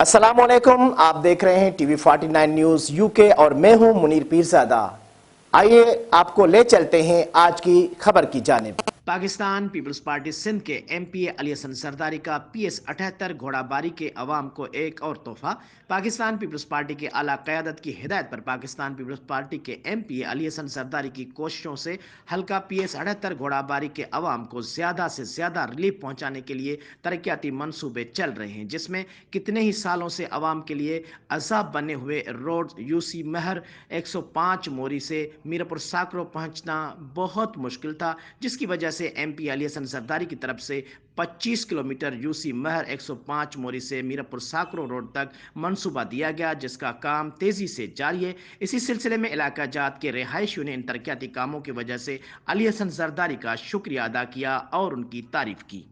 अस्सलाम वालेकुम। आप देख रहे हैं टीवी 49 न्यूज यूके और मैं हूं मुनीर पीरजादा। आइए आपको ले चलते हैं आज की खबर की जानिब। पाकिस्तान पीपल्स पार्टी सिंध के एमपीए अली हसन सरदारी का PS-78 घोड़ाबारी के अवाम को एक और तोहफा। पाकिस्तान पीपल्स पार्टी के आला क़यादत की हिदायत पर पाकिस्तान पीपल्स पार्टी के एमपीए अली हसन सरदारी की कोशिशों से हल्का PS-78 घोड़ाबारी के अवाम को ज़्यादा से ज़्यादा रिलीफ पहुँचाने के लिए तरक्याती मनसूबे चल रहे हैं, जिसमें कितने ही सालों से अवाम के लिए अजाब बने हुए रोड यूसी महर 105 मोरी से मीरपुर साकरो पहुँचना बहुत मुश्किल था, जिसकी वजह से एमपी अली हसन सरदारी की तरफ से 25 किलोमीटर यूसी महर 105 मोरी से मीरपुर साकरो रोड तक मंसूबा दिया गया, जिसका काम तेजी से जारी है। इसी सिलसिले में इलाका जात के रिहायशियों ने इन तरक्याती कामों की वजह से अली हसन सरदारी का शुक्रिया अदा किया और उनकी तारीफ की।